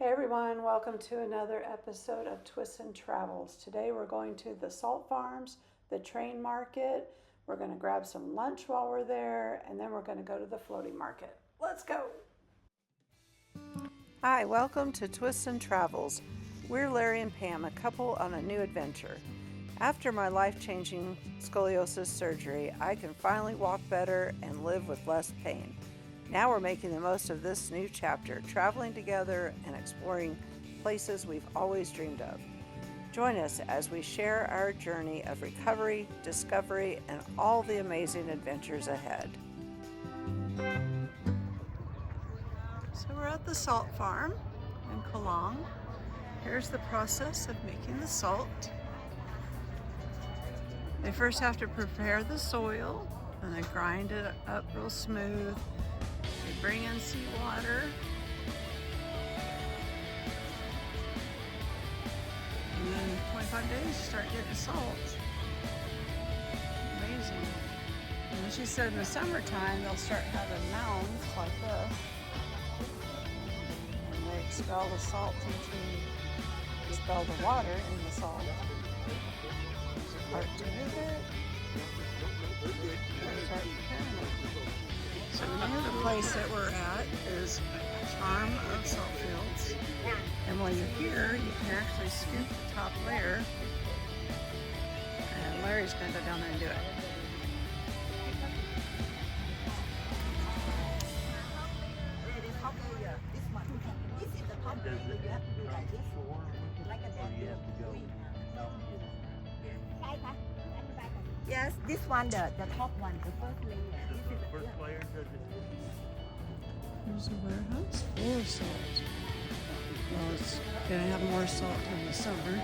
Hey everyone, welcome to another episode of Twists and Travels. Today we're going to the salt farms, the train market. We're going to grab some lunch while we're there, and then we're going to go to the floating market. Let's go! Hi, welcome to Twists and Travels. We're Larry and Pam, a couple on a new adventure. After my life-changing scoliosis surgery, I can finally walk better and live with less pain. Now we're making the most of this new chapter, traveling together and exploring places we've always dreamed of. Join us as we share our journey of recovery, discovery, and all the amazing adventures ahead. So we're at the salt farm in Klong. Here's the process of making the salt. They first have to prepare the soil and they grind it up real smooth. They bring in seawater. And then in 25 days you start getting salt. Amazing. And then she said in the summertime they'll start having mounds like this. And they expel the salt expel the water in the salt. Part to move it. Start preparing it. So the name of the place that we're at is Farm of Salt Fields. And while you're here, you can actually scoop the top layer. And Larry's going to go down there and do it. This is the top layer. You have to do like this. Like a damnoen. Yes, this one, the top one, the first layer. This is the first layer. Here's a warehouse full of salt. Well, it's going to have more salt in the summer.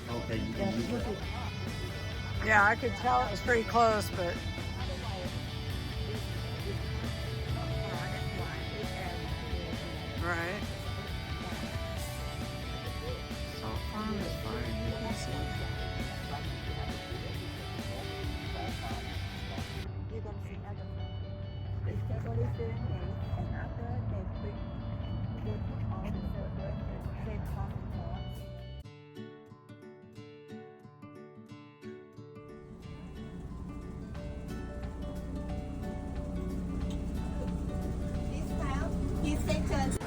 Okay, you can use it. Yeah, I could tell it was pretty close, but right. Salt farm as far as you can see. You can see other vegetable filling and after they put all the same part of the This section.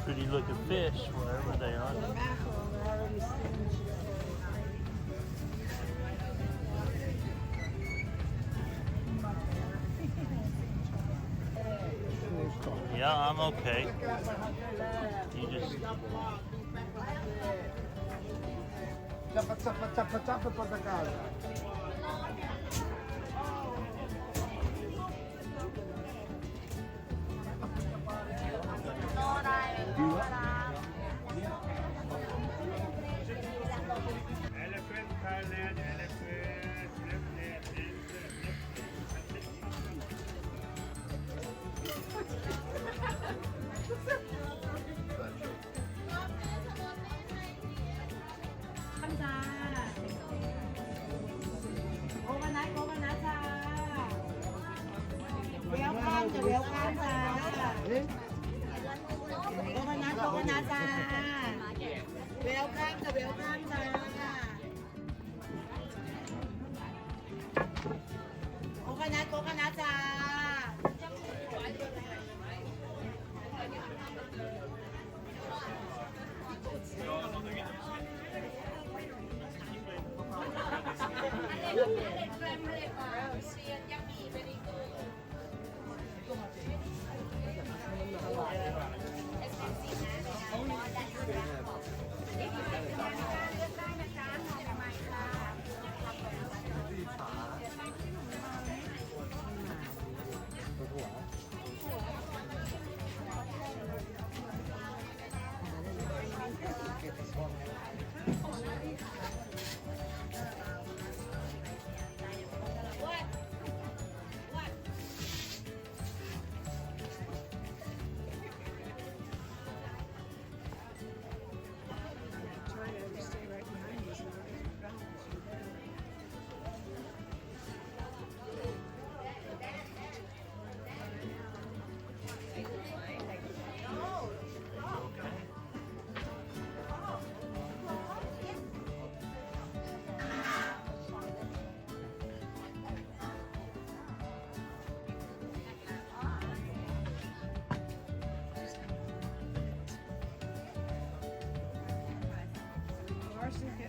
Pretty looking fish wherever they are. Yeah, I'm okay. You just Cepat pada casa. Elephant, Thailand, elephant, Welcome to welcome จ้า coconut จ้า welcome to welcome จ้า coconut จ้า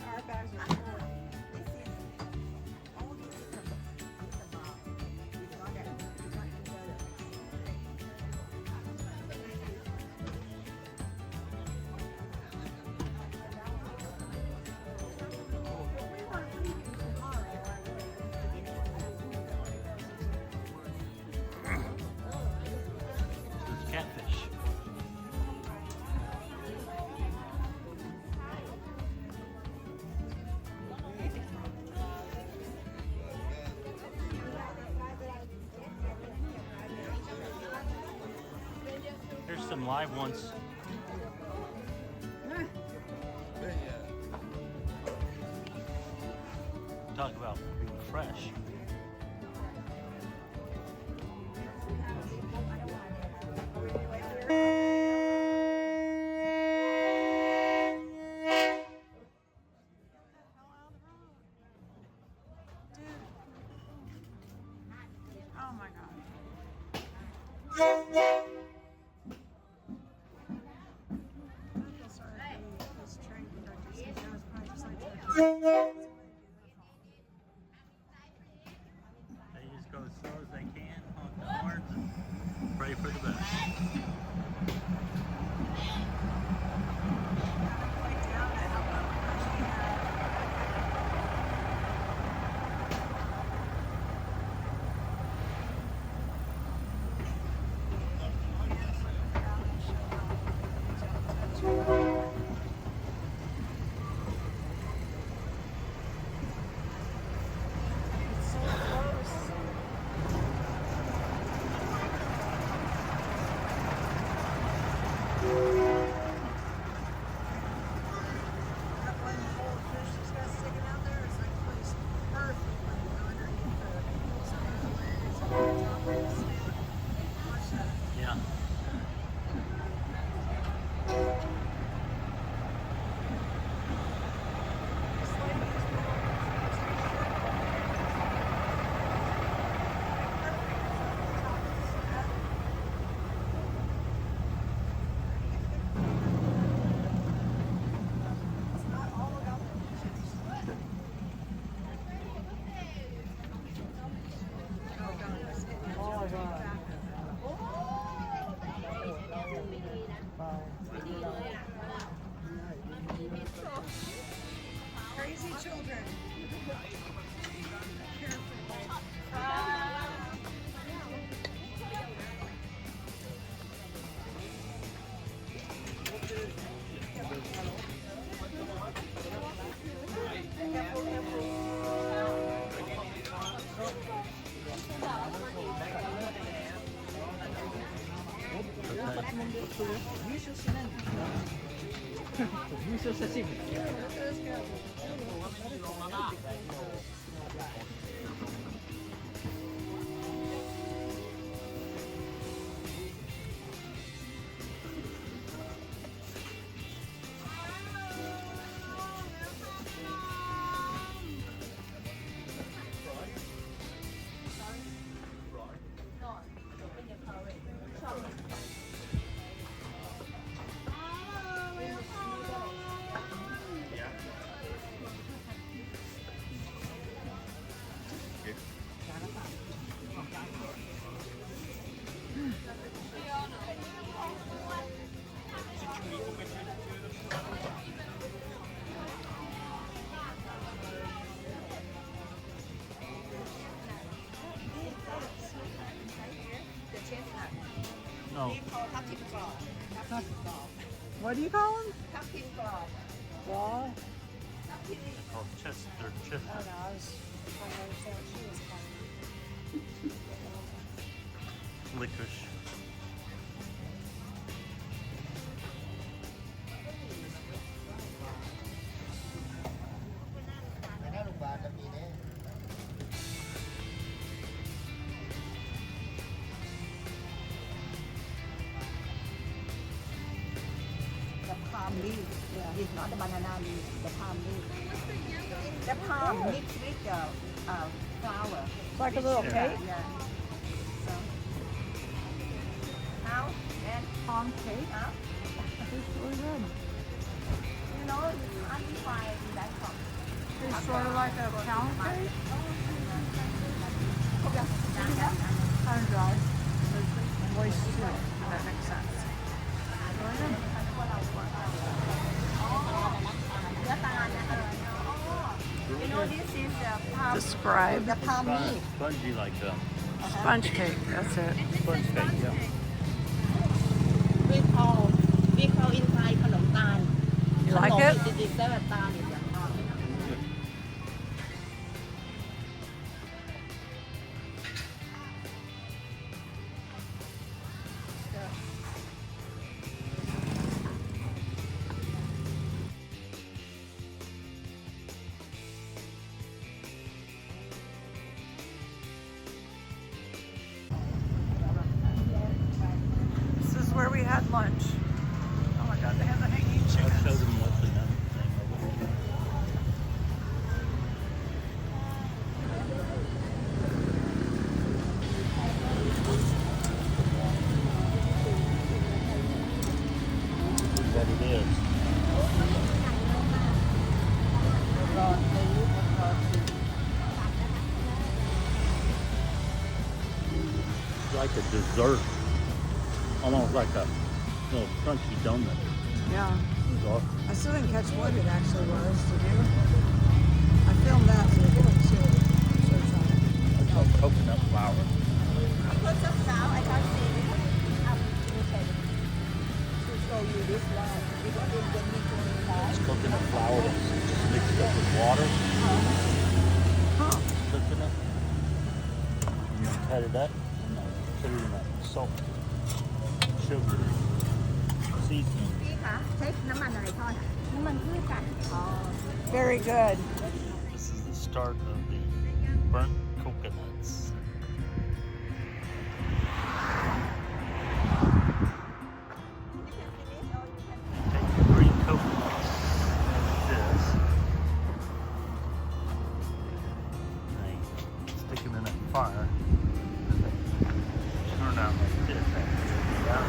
Our bags are full. There's catfish. Here's some live ones. Talk about being fresh. Oh my God. They just go as slow as they can, honk the horns, and pray for the best. No. What do you call them? Wall? They're called chestnut. I don't know. I was trying to understand what she was calling. Licorice. The palm leaf. It's not the banana leaf. The palm leaf. The palm mixed with the flour. Like a little Yeah. cake? Yeah. So, how? And Palm cake? huh? It's really good. You know, you can't find in Bangkok. It's sort of like a pound cake. Kind of dry. Moist too, if that makes sense. Really good. You know, this is the palm. Describe. The palm leaf. Spongy like Sponge cake, that's it. sponge cake, yeah. We call in Thai ขนมตาล You like ขนม it? ดิจิตอลตาลอีกอย่าง This is where we had lunch. Oh my god, they have the hanging I'll show chickens. them what the name of it. What it is. It's like a dessert. Almost like a little crunchy donut. Yeah. So, I still didn't catch what it actually was, did you? I filmed that so we can see what it says on it. it's called coconut flour. Put some salt. I can't see it. To show you this one. Because it's the meat in the It's coconut flour that's just mixed up with water. Cooking it. And you cut it up and then put it in that salt, sugar, seasoning. พี่คะใช้น้ำมันอะไรทอดอ่ะน้ำมันพืชค่ะ Very good. This is the start of the burnt coconuts. Take the green coconuts like this. They stick them in that fire. Turn out like this. Now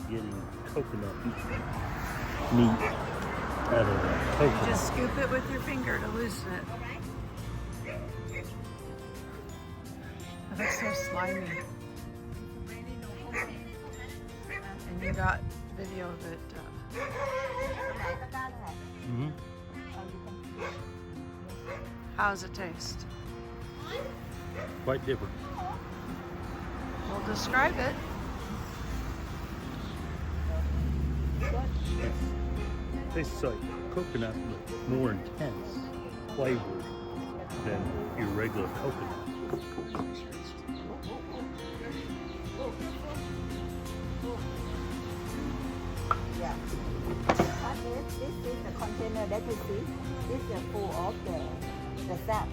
you're getting coconut meat out of the You coconut. just scoop it with your finger to loosen it. It looks so slimy. And you got video of it. Mm-hmm. How does it taste? Quite different. Well, describe it. Tastes like coconut, but more intense flavor than your regular coconut. Yeah. But this is the container that you see. This is full of the sap.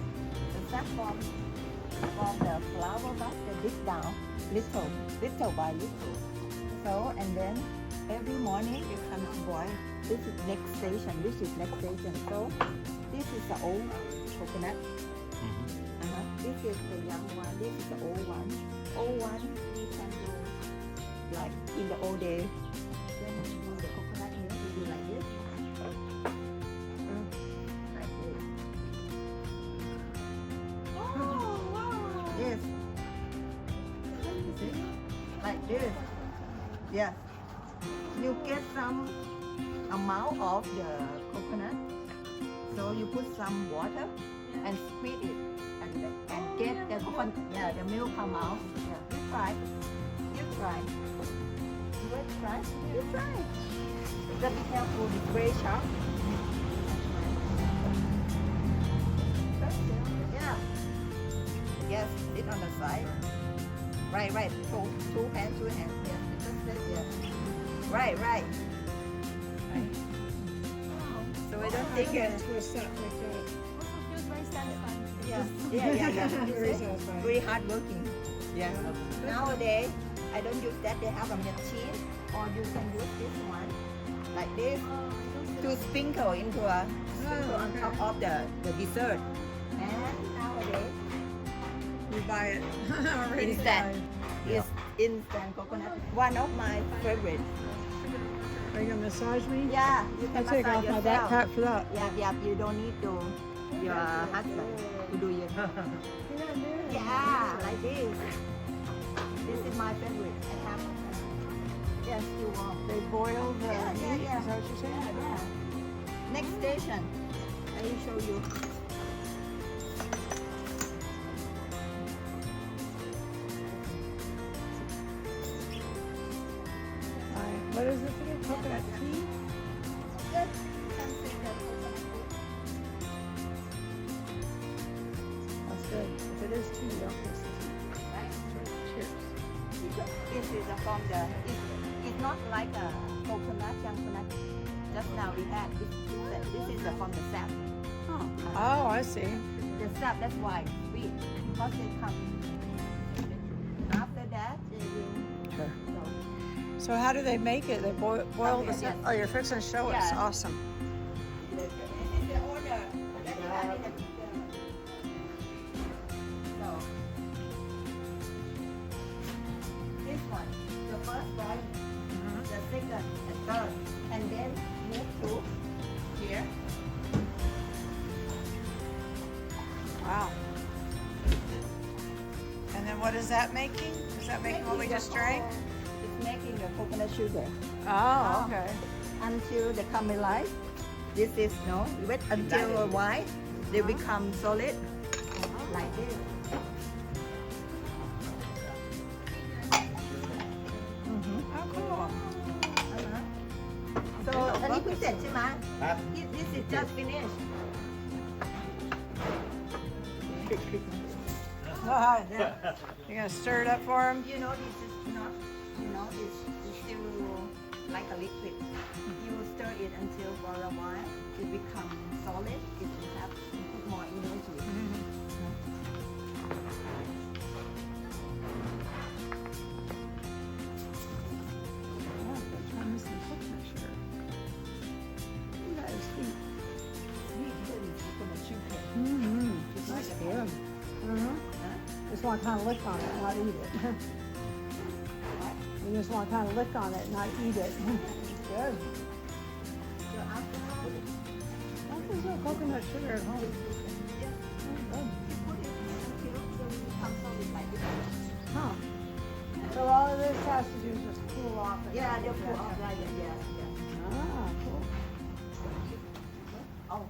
The sap from the flower bud, they dig down little by little. So, and then every morning you come to boil. This is next station. So, this is the old coconut. This is the young one. This is the old one. Old one we can do like in the old day when we do the coconut milk. We do like this. Like this. Oh wow! Yes. Like this. Yes. You get some amount of the coconut. So you put some water and squeeze it and get the coconut. Yeah, the milk come out. Yeah. You try. You try. Just be careful. It's very sharp. Yeah. Yes. Sit on the side. Right. Two hands. Yes. Just that. Yeah. Right. So I don't think it. Twist up like that. Feels very satisfying. Yeah. Very satisfying. Very hard working. Yeah. Nowadays, I don't use that. They have a machine, or you can use this one, like this, to sprinkle into on top of the dessert. And nowadays, You buy it already. instant. It's instant coconut. One of my favorite. Are you gonna massage me? Yeah, you I'll can take off massage my yourself. backpack for that. Yeah. You don't need to your husband to do it. Yeah, like this. This is my favorite. I have. Yes, you want. They boil the Yeah. meat. Is that what you're saying? Yeah. Next station, I will show you. What is it again? Coconut tea? Yes, you can see the coconut food. That's good. If it is tea, don't taste the tea. Right? Cheers. This is from the. It's not like a coconut, young coconut. Just now we had. This is from the sap. Oh, I see. The sap, that's why it's sweet, because they come. After that, they will. So how do they make it? They boil the Yes. Oh, you're fixing to show us. Yeah. Awesome. This is the order that you have in the picture. So, this one, the first boil, the second, and third, and then move to here. Wow. And then what is that making? Is that making what we just drank? It's making the coconut sugar. Oh, okay. Until they caramelize. This is wet until white. They become solid like this. Oh, cool. So อันนี้เพิ่งเสร็จใช่ไหม This is just finished. You're gonna stir it up for him? You know this is not, it's still like a liquid. You stir it until for a while it becomes solid. It will have to put more into it. Sweet, really coconut sugar. It's like a Good. Just want to kind of lick on it, not eat it. You just want to kind of lick on it, not eat it. Good. So after put it, There's no coconut sugar at home. put it until it becomes solid like this. Huh. So all of this has to do is just cool off. and Yeah, not they'll get pull that off down. like that. Yeah. Ah, cool. Oh,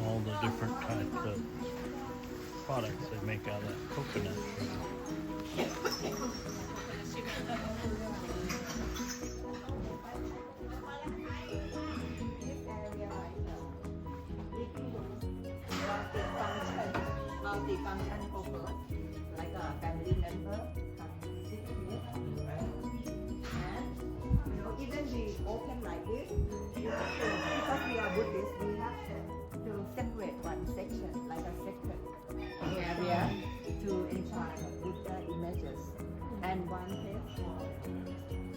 All the different types of products they make out of that coconut sugar. multi-function focus, like a family member come to Even we open like this, because we are Buddhist, we have to separate one section, like a second area to enjoy the Buddha images, and one place for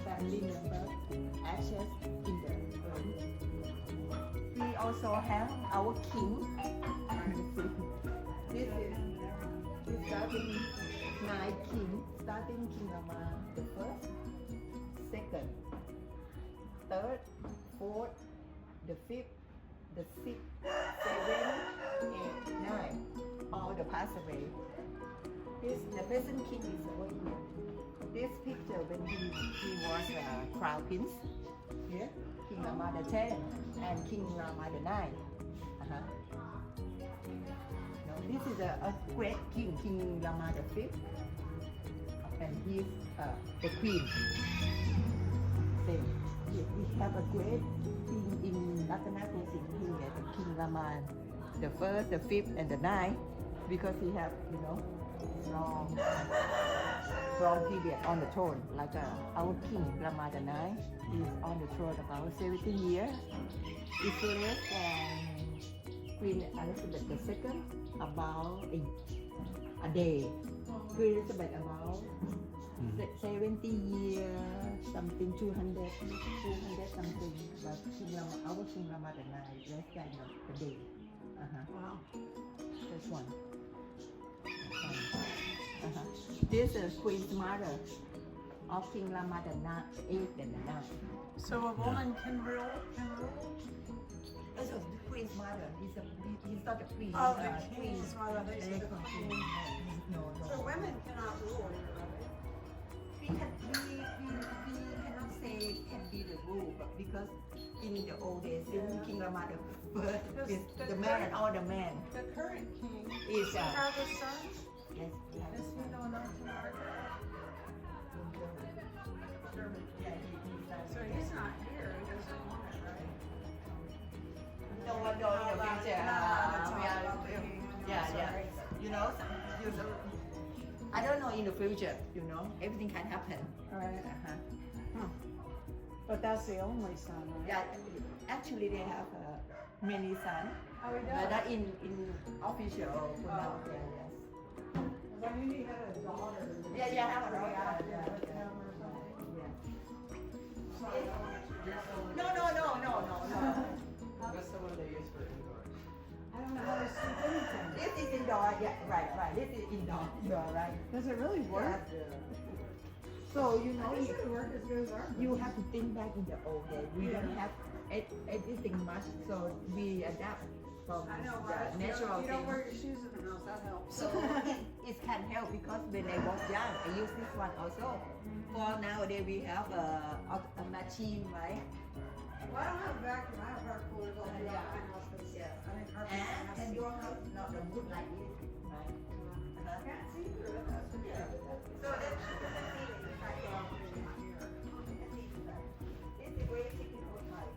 family members ashes in the urn. We also have our king. This is starting 9 king, starting King Rama the first, second, third, fourth, the fifth, the sixth, 7, 8, 9, all the pass away. The present king is over here. This picture when he was crown prince. Here, King Rama the 10 and King Rama the 9. No, this is a great king, King Rama the 5th, and he's the queen. Same. We have a great king in Ratanakosin here, the King Rama, the 1st, the 5th, and the 9th, because he have, long period on the throne, like our King Rama the 9th is on the throne about 17 years. It's less than Queen Elizabeth II about a day. Queen Elizabeth about 70 years, something 200 something, but our King Rama the 9th less than a day. Wow. This one. This is Queen's mother of King Rama the 8th and the 9th. So a woman can rule? This is the Queen's mother. He's not the queen. Oh, the king's mother. They say the queen. No. So women cannot rule here, right? We cannot say can be the rule, but because in the old days, King Rama the first is the man and all the men. The current king Is have a son? yes, Is he the one that's married? So he's not here. He doesn't want it, right? No, in the future. Yeah. I don't know in the future. Everything can happen. Right. But that's the only son, right? Yeah, actually they have many sons, Oh, he but does? not in official pronoun. Yes. But he had a daughter. Yeah, have a daughter. Yeah. No. That's the one they use for indoor. I don't know how to sleep anything. This is indoor. Yeah, right. This is indoor, right? Does it really work? So It should work as good as ours. you have to think back in the old days. We don't have anything much, so we adapt from the natural You don't things. wear your shoes in the house, that helps. So it can help because when I was young, I used this one also. For nowadays we have a machine, right? Well, I don't have a vacuum, I have air coolers all throughout my house. I think our And your house is not a wood like this, right? can't see through it, that's the So that's the feeling. It's like this is very typical type.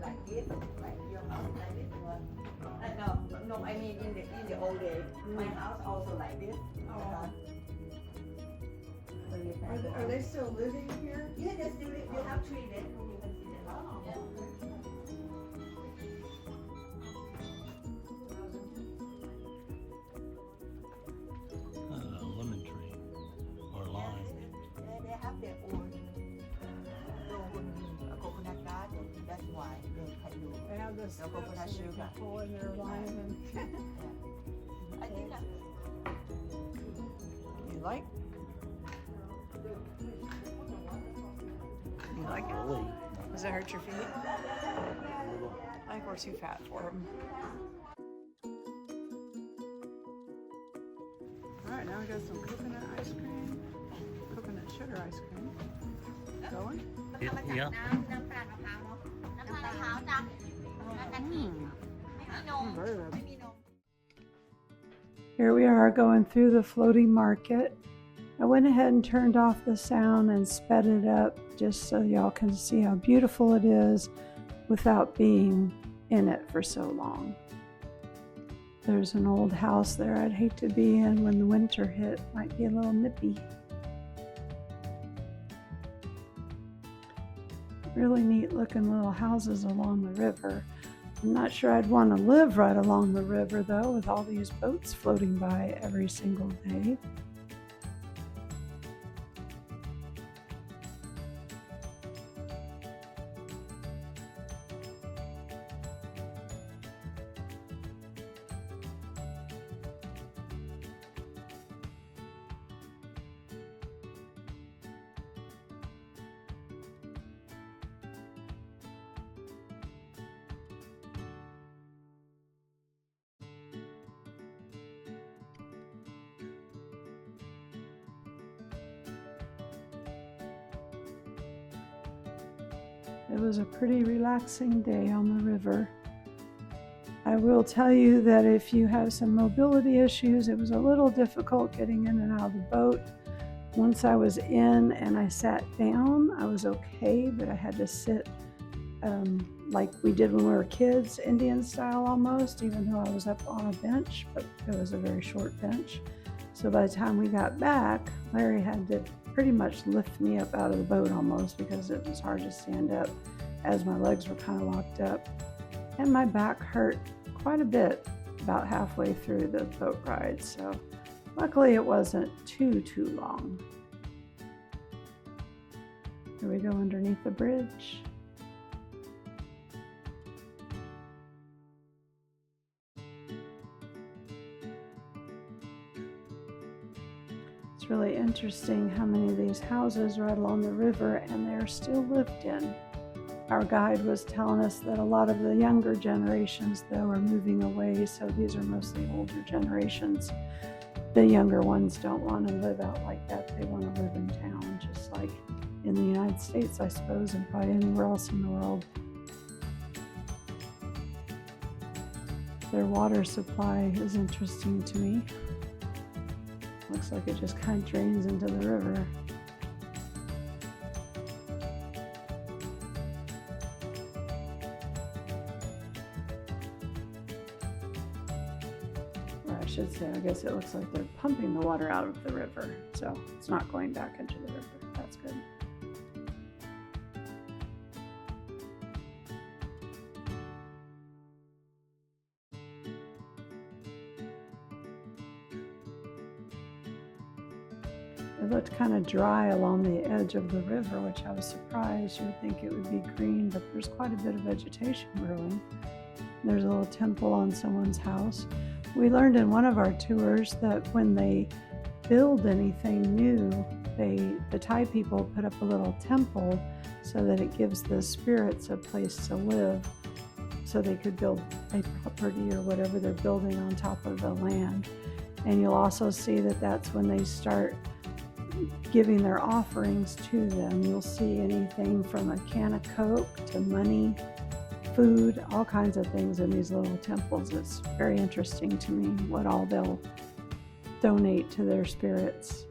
Like this, like your house like this one. No, I mean in the old days, my house also like this. So you can Are they still living here? Yeah, they still live. You have 3 bedrooms. You can see the house. Yeah. Lemon tree or lime. They have their own coconut garden. That's why they can do. They have this No coconut so they can sugar. pull in their lime and. I think that. You like? You like it? Really? Does it hurt your feet? I think we're too fat for them. All right, now we got some coconut ice cream, coconut sugar ice cream. Going? Yeah. น้ำตาลมะพร้าวเนาะน้ำตาลมะพร้าวจ้ะแล้วกะทิไม่มีนม Very good. ไม่มีนม Here we are going through the floating market. I went ahead and turned off the sound and sped it up just so y'all can see how beautiful it is without being in it for so long. There's an old house there I'd hate to be in when the winter hit. Might be a little nippy. Really neat looking little houses along the river. I'm not sure I'd want to live right along the river though, with all these boats floating by every single day. It was a pretty relaxing day on the river. I will tell you that if you have some mobility issues, it was a little difficult getting in and out of the boat. Once I was in and I sat down, I was okay, but I had to sit like we did when we were kids, Indian style almost, even though I was up on a bench, but it was a very short bench. So by the time we got back, Larry had to pretty much lift me up out of the boat almost because it was hard to stand up as my legs were kind of locked up. And my back hurt quite a bit about halfway through the boat ride. So luckily it wasn't too long. Here we go underneath the bridge. It's really interesting how many of these houses right along the river and they're still lived in. Our guide was telling us that a lot of the younger generations though are moving away, so these are mostly older generations. The younger ones don't want to live out like that. They want to live in town, just like in the United States, I suppose, and probably anywhere else in the world. Their water supply is interesting to me. Looks like it just kind of drains into the river. Or I should say, I guess it looks like they're pumping the water out of the river, so it's not going back into the river. That's good. It looked kind of dry along the edge of the river, which I was surprised. You would think it would be green, but there's quite a bit of vegetation growing. There's a little temple on someone's house. We learned in one of our tours that when they build anything new, the Thai people put up a little temple so that it gives the spirits a place to live, so they could build a property or whatever they're building on top of the land. And you'll also see that that's when they start giving their offerings to them. You'll see anything from a can of Coke to money, food, all kinds of things in these little temples. It's very interesting to me what all they'll donate to their spirits.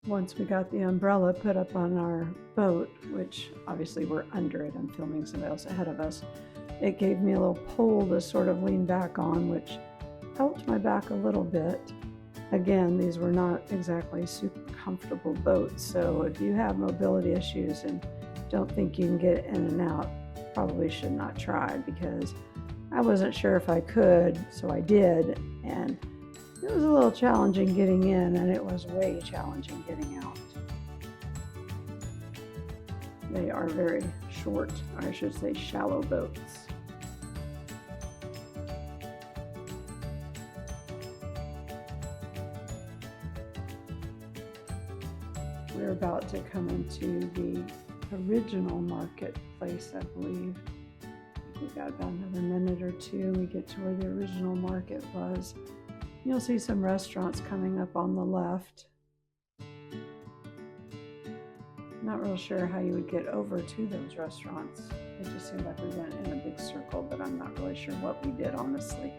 Once we got the umbrella put up on our boat, which obviously we're under it and filming somebody else ahead of us, it gave me a little pole to sort of lean back on, which helped my back a little bit. Again, these were not exactly super comfortable boats, so if you have mobility issues and don't think you can get in and out, probably should not try, because I wasn't sure if I could, so I did, and it was a little challenging getting in, and it was way challenging getting out. They are very short, or I should say shallow boats. We're about to come into the original marketplace, I believe. We've got about another minute or two and we get to where the original market was. You'll see some restaurants coming up on the left. Not real sure how you would get over to those restaurants It just seemed like we went in a big circle, but I'm not really sure what we did, honestly.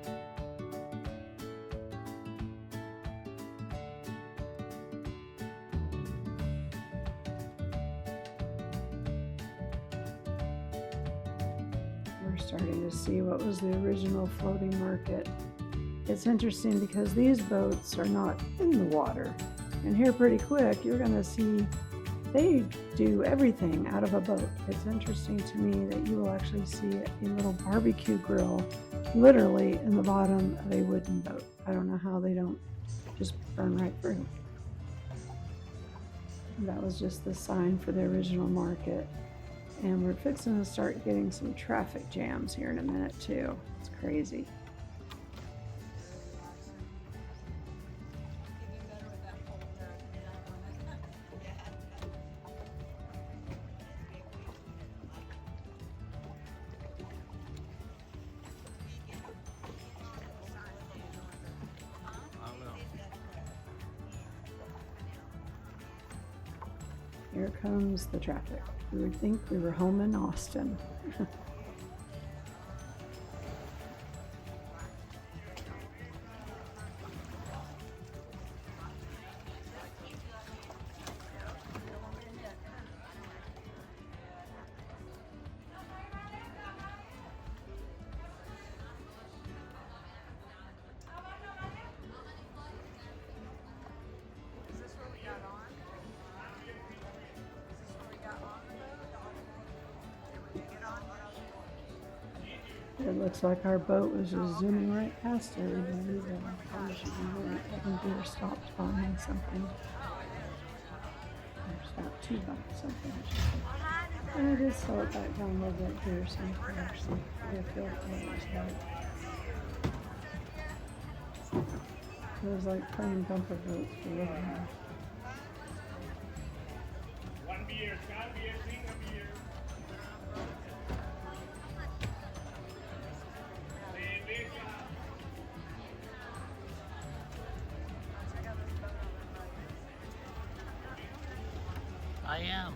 We're starting to see what was the original floating market. It's interesting because these boats are not in the water. And here pretty quick, you're gonna see they do everything out of a boat. It's interesting to me that you will actually see a little barbecue grill literally in the bottom of a wooden boat. I don't know how they don't just burn right through. That was just the sign for the original market. And we're fixing to start getting some traffic jams here in a minute too. It's crazy. Here comes the traffic. We would think we were home in Austin. It looks like our boat was just zooming right past everybody, but I think we were stopped behind something. Or stopped to behind something, I should say. And I did slow it back down a little bit here, so I can actually get a feel for what it was like. It was like playing bumper boats for a little while. One beer, can beer, drink a beer. I am.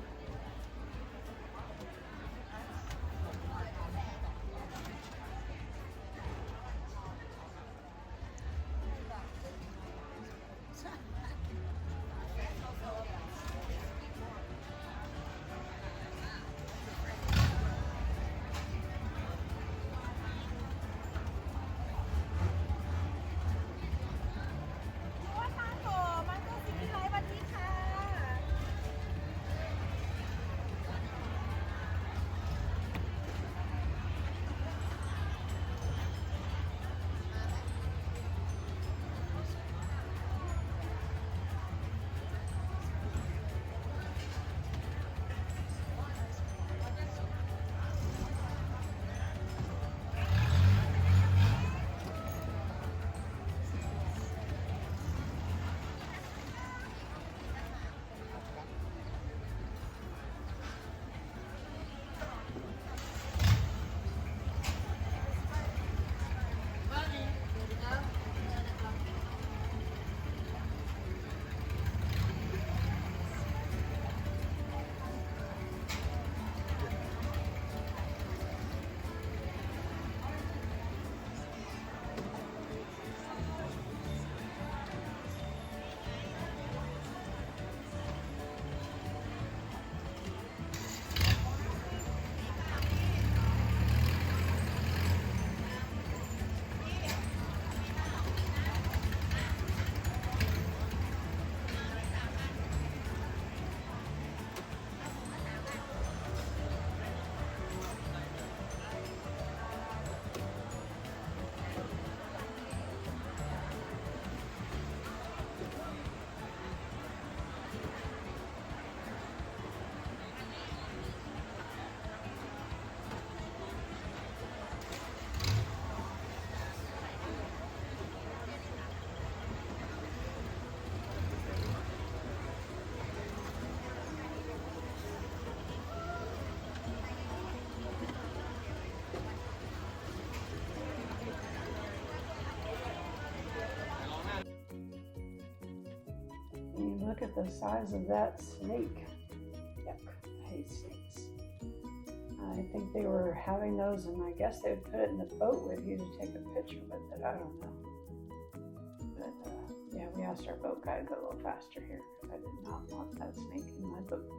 Look at the size of that snake. Yuck, I hate snakes. I think they were having those, and I guess they would put it in the boat with you to take a picture with it. I don't know. But yeah, we asked our boat guy to go a little faster here because I did not want that snake in my boat.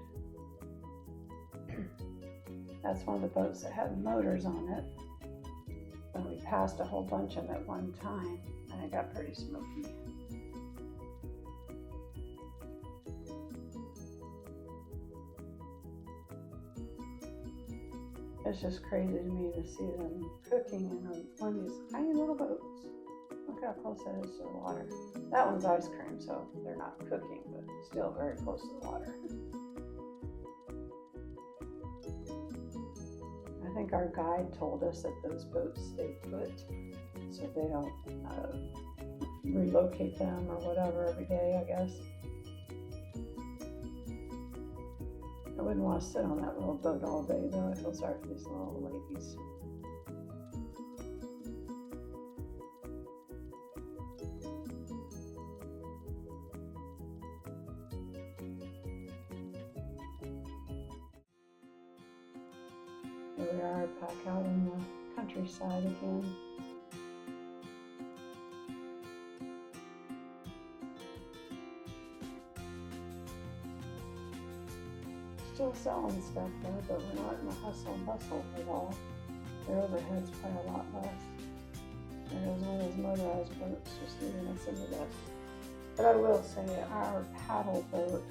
That's one of the boats that had motors on it. And we passed a whole bunch of them at one time, and it got pretty smoky. It's just crazy to me to see them cooking in one of these tiny little boats. Look how close that is to the water. That one's ice cream, so they're not cooking, but still very close to the water. I think our guide told us that those boats stay put, so they don't relocate them or whatever every day, I guess. I wouldn't want to sit on that little boat all day, though. I feel sorry for these little ladies. Here we are back out in the countryside again. Still selling stuff though, but we're not in the hustle and bustle at all. Their overhead's probably a lot less. There goes one of those motorized boats just leaving us in the dust. But I will say our paddle boat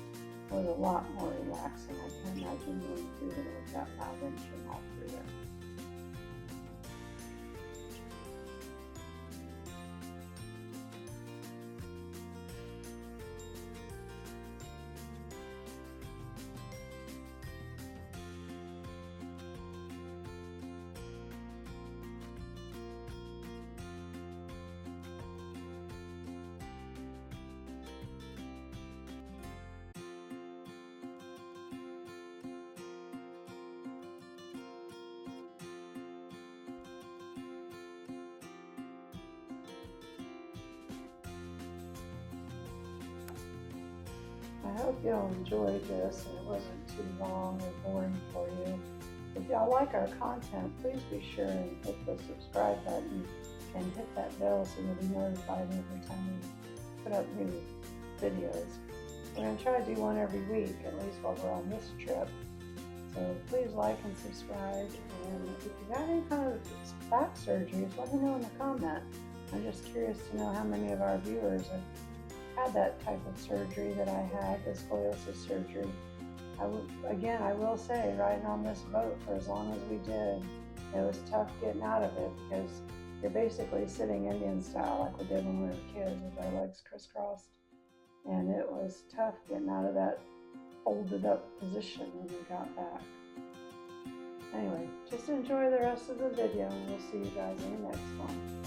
was a lot more relaxing. I can't imagine going through it with that loud engine all through there. I hope y'all enjoyed this and it wasn't too long or boring for you. If y'all like our content, please be sure and hit the subscribe button and hit that bell so you'll be notified every time we put up new videos. We're going to try to do one every week, at least while we're on this trip. So please like and subscribe. And if you got any kind of back surgeries, let me know in the comment. I'm just curious to know how many of our viewers have had that type of surgery that I had, the scoliosis surgery. I will say, riding on this boat for as long as we did, it was tough getting out of it because you're basically sitting Indian style like we did when we were kids with our legs crisscrossed. And it was tough getting out of that folded up position when we got back. Anyway, just enjoy the rest of the video and we'll see you guys in the next one.